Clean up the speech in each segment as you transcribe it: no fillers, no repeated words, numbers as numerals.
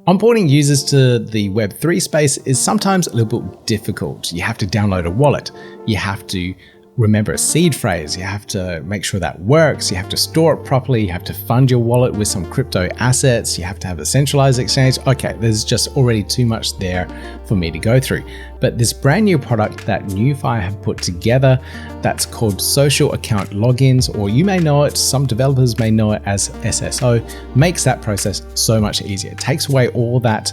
Onboarding users to the Web3 space is sometimes a little bit difficult. You have to download a wallet. You have to remember a seed phrase. You have to make sure that works. You have to store it properly. You have to fund your wallet with some crypto assets. You have to have a centralized exchange. Okay, there's just already too much there for me to go through. But this brand new product that NuFi have put together, that's called social account logins, or you may know it, some developers may know it as SSO, makes that process so much easier. It takes away all that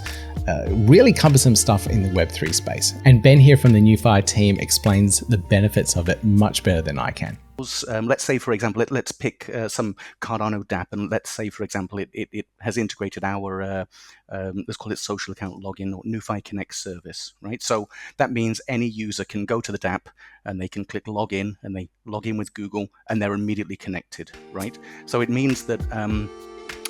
really cumbersome stuff in the Web3 space. And Ben here from the NuFi team explains the benefits of it much better than I can. Let's say, for example, let's pick some Cardano DApp, and let's say, for example, it has integrated our, let's call it social account login or NuFi Connect service, right? So that means any user can go to the DApp and they can click login, and they log in with Google, and they're immediately connected, right? So it means that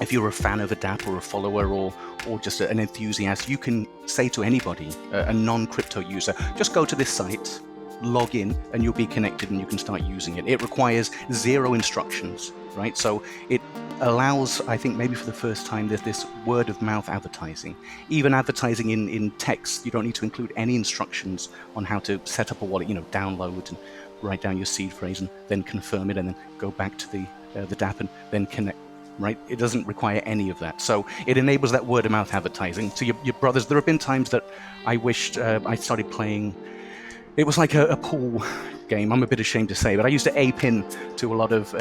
if you're a fan of a DApp or a follower or just an enthusiast, you can say to anybody, a non-crypto user, just go to this site, log in, and you'll be connected and you can start using it. It requires 0 instructions, right? So it allows, I think maybe for the first time, there's this word of mouth advertising. Even advertising in text, you don't need to include any instructions on how to set up a wallet, download and write down your seed phrase and then confirm it and then go back to the DApp and then connect. Right? It doesn't require any of that. So it enables that word of mouth advertising. So your brothers, there have been times that I wished I started playing. It was like a pool game. I'm a bit ashamed to say, but I used to ape in to a lot of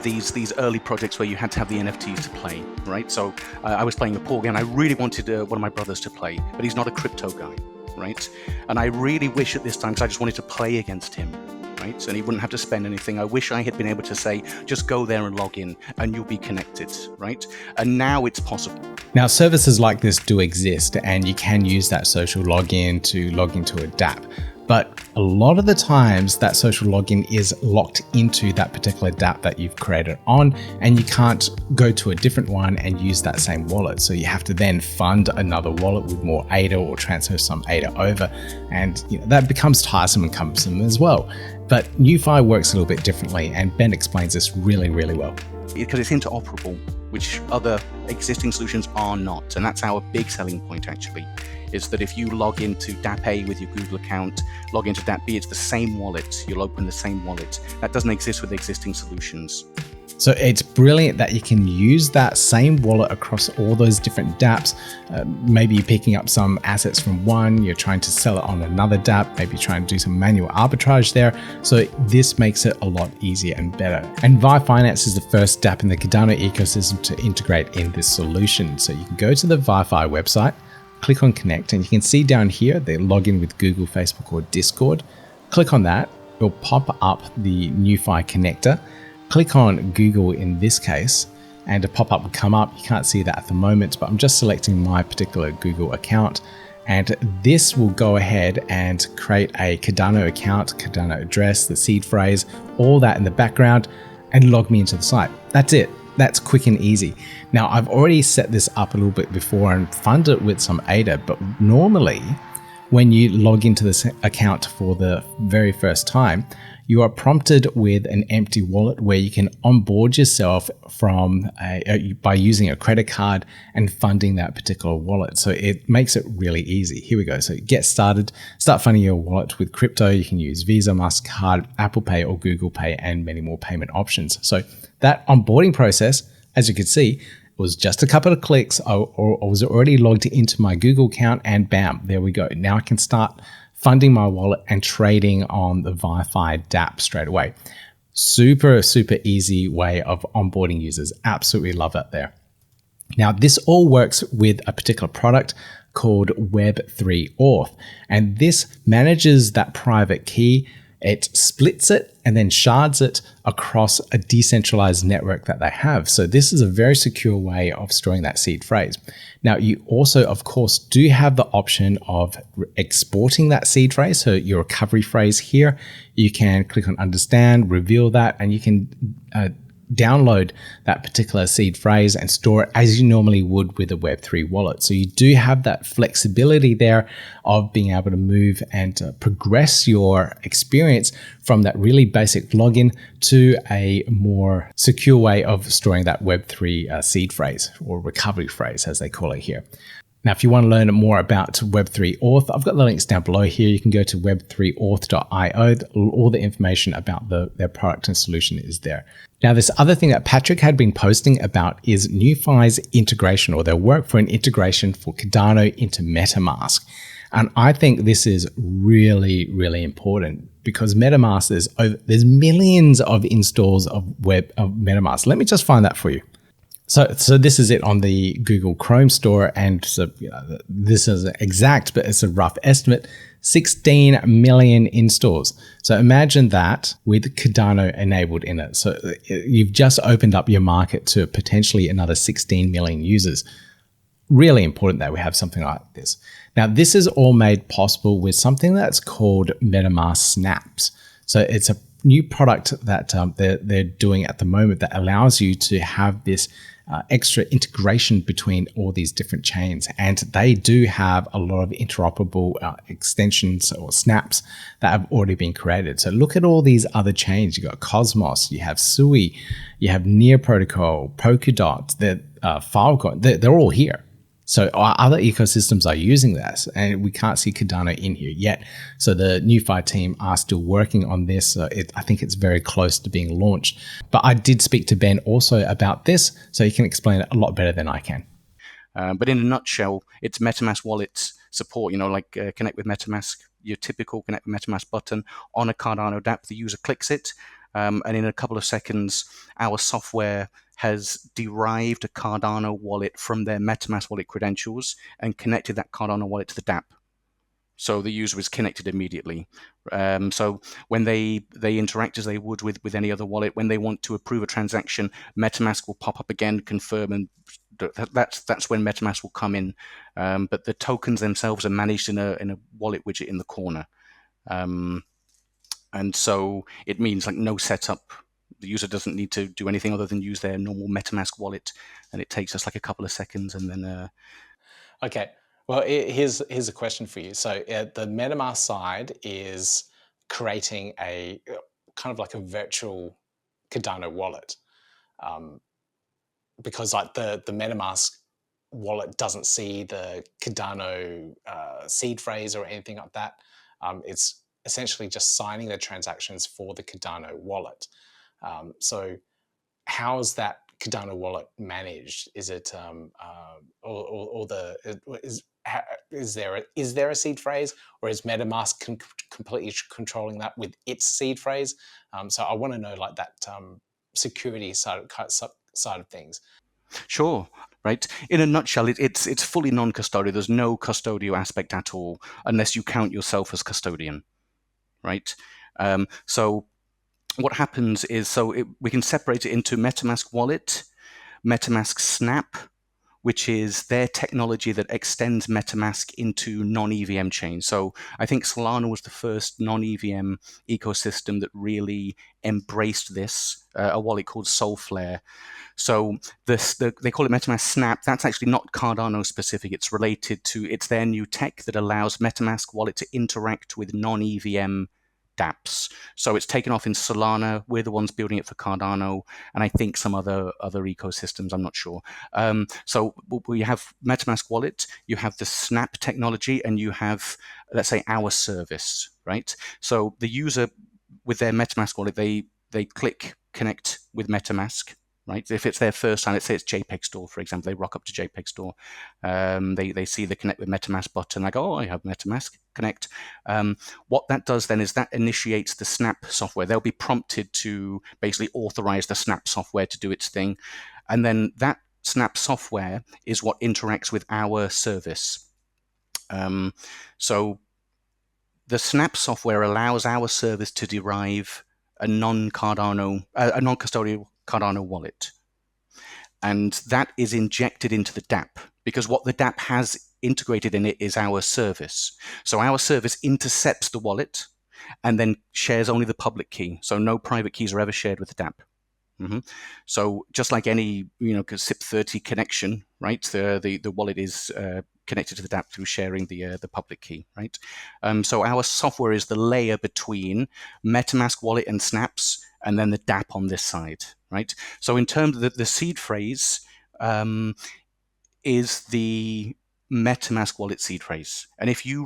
these early projects where you had to have the NFTs to play, right? So I was playing a pool game. I really wanted one of my brothers to play, but he's not a crypto guy, right? And I really wish at this time, because I just wanted to play against him. Right? And he wouldn't have to spend anything. I wish I had been able to say, just go there and log in and you'll be connected, right? And now it's possible. Now, services like this do exist, and you can use that social login to log into a DApp. But a lot of the times that social login is locked into that particular DApp that you've created on, and you can't go to a different one and use that same wallet. So you have to then fund another wallet with more ADA or transfer some ADA over. And that becomes tiresome and cumbersome as well. But NuFi works a little bit differently, and Ben explains this really, really well. Because it's interoperable, which other existing solutions are not. And that's our big selling point, actually, is that if you log into DApp A with your Google account, log into DApp B, it's the same wallet. You'll open the same wallet. That doesn't exist with existing solutions. So it's brilliant that you can use that same wallet across all those different dApps. Maybe you're picking up some assets from one, you're trying to sell it on another DApp, maybe trying to do some manual arbitrage there. So this makes it a lot easier and better. And VyFinance is the first DApp in the Cardano ecosystem to integrate in this solution. So you can go to the VyFi website, click on connect, and you can see down here, they log in with Google, Facebook, or Discord. Click on that, it'll pop up the NuFi connector. Click on Google in this case, and a pop-up will come up. You can't see that at the moment, but I'm just selecting my particular Google account. And this will go ahead and create a Cardano account, Cardano address, the seed phrase, all that in the background, and log me into the site. That's it. That's quick and easy. Now, I've already set this up a little bit before and funded it with some ADA, but normally when you log into this account for the very first time, you are prompted with an empty wallet where you can onboard yourself from by using a credit card and funding that particular wallet. So it makes it really easy. Here we go. So get started, start funding your wallet with crypto. You can use Visa, MasterCard, Apple Pay, or Google Pay, and many more payment options. So that onboarding process, as you can see, was just a couple of clicks. I was already logged into my Google account, and bam, there we go. Now I can start funding my wallet and trading on the VyFi DApp straight away. Super, super easy way of onboarding users. Absolutely love it there. Now, this all works with a particular product called Web3 Auth, and this manages that private key. It splits it and then shards it across a decentralized network that they have. So this is a very secure way of storing that seed phrase. Now, you also, of course, do have the option of exporting that seed phrase. So your recovery phrase here, you can click on understand, reveal that, and you can download that particular seed phrase and store it as you normally would with a Web3 wallet. So you do have that flexibility there of being able to move and progress your experience from that really basic login to a more secure way of storing that Web3 seed phrase, or recovery phrase as they call it here. Now, if you want to learn more about Web3 Auth, I've got the links down below here. You can go to web3auth.io. All the information about their product and solution is there. Now, this other thing that Patrick had been posting about is NuFi's integration, or their work for an integration for Cardano into MetaMask. And I think this is really, really important because MetaMask, there's millions of installs of MetaMask. Let me just find that for you. So this is it on the Google Chrome store, and so this is exact, but it's a rough estimate. 16 million installs. So imagine that with Cardano enabled in it. So you've just opened up your market to potentially another 16 million users. Really important that we have something like this. Now, this is all made possible with something that's called MetaMask Snaps. So it's a new product that they're doing at the moment that allows you to have this extra integration between all these different chains. And they do have a lot of interoperable extensions or snaps that have already been created. So look at all these other chains. You got Cosmos, you have Sui, you have Near Protocol, Polkadot, Filecoin. They're all here. So our other ecosystems are using this, and we can't see Cardano in here yet. So the NuFi team are still working on this. I think it's very close to being launched. But I did speak to Ben also about this, so he can explain it a lot better than I can. But in a nutshell, it's MetaMask wallets support, connect with MetaMask, your typical connect with MetaMask button on a Cardano DApp. The user clicks it, and in a couple of seconds, our software has derived a Cardano wallet from their MetaMask wallet credentials and connected that Cardano wallet to the DApp. So the user is connected immediately. So when they interact as they would with any other wallet, when they want to approve a transaction, MetaMask will pop up again, confirm, and that's when MetaMask will come in. But the tokens themselves are managed in a wallet widget in the corner. And so it means like no setup. The user doesn't need to do anything other than use their normal MetaMask wallet, and it takes us like a couple of seconds, and then. Okay. Well, here's a question for you. So the MetaMask side is creating a kind of like a virtual Cardano wallet, because like the MetaMask wallet doesn't see the Cardano seed phrase or anything like that. It's essentially just signing the transactions for the Cardano wallet. So how is that Cardano wallet managed? Is it is there a seed phrase, or is MetaMask completely controlling that with its seed phrase? So I want to know like that security side of things. Sure. Right. In a nutshell, it's fully non-custodial. There's no custodial aspect at all, unless you count yourself as custodian. Right. So what happens is, we can separate it into MetaMask Wallet, MetaMask Snap, which is their technology that extends MetaMask into non-EVM chains. So I think Solana was the first non-EVM ecosystem that really embraced this, a wallet called Solflare. So they call it MetaMask Snap. That's actually not Cardano specific. It's their new tech that allows MetaMask Wallet to interact with non-EVM dApps. So it's taken off in Solana. We're the ones building it for Cardano, and I think some other ecosystems. I'm not sure. So we have MetaMask Wallet, you have the Snap technology, and you have, let's say, our service, right? So the user with their MetaMask Wallet, they click connect with MetaMask. Right. If it's their first time, let's say it's JPEG Store, for example, they rock up to JPEG Store. They see the connect with MetaMask button. I go, oh, I have MetaMask, connect. What that does then is that initiates the Snap software. They'll be prompted to basically authorize the Snap software to do its thing. And then that Snap software is what interacts with our service. So the Snap software allows our service to derive a non-custodial Cardano wallet. And that is injected into the DApp, because what the DApp has integrated in it is our service. So our service intercepts the wallet and then shares only the public key. So no private keys are ever shared with the DApp. So just like any, SIP30 connection, right? The wallet is connected to the DApp through sharing the public key, right? So our software is the layer between MetaMask wallet and Snaps, and then the DApp on this side, right? So in terms of the seed phrase, is the MetaMask wallet seed phrase. And if you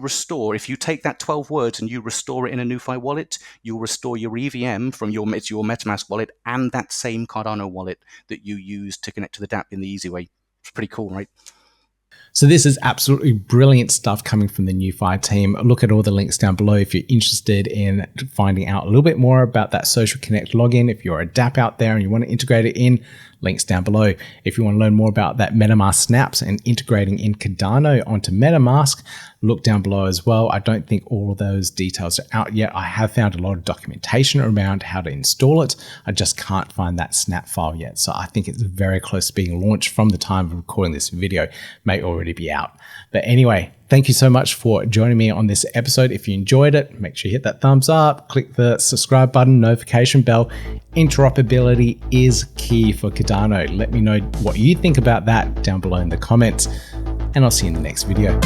take that 12 words and you restore it in a NuFi wallet, you'll restore your EVM from your MetaMask wallet and that same Cardano wallet that you used to connect to the DApp in the easy way. It's pretty cool, right? So this is absolutely brilliant stuff coming from the NuFi team. Look at all the links down below if you're interested in finding out a little bit more about that Social Connect login. If you're a DApp out there and you want to integrate it in, links down below. If you want to learn more about that MetaMask Snaps and integrating in Cardano onto MetaMask, look down below as well. I don't think all of those details are out yet. I have found a lot of documentation around how to install it. I just can't find that snap file yet. So I think it's very close to being launched from the time of recording this video. May already be out. But anyway, thank you so much for joining me on this episode. If you enjoyed it, make sure you hit that thumbs up, click the subscribe button, notification bell. Interoperability is key for Cardano. Let me know what you think about that down below in the comments, and I'll see you in the next video.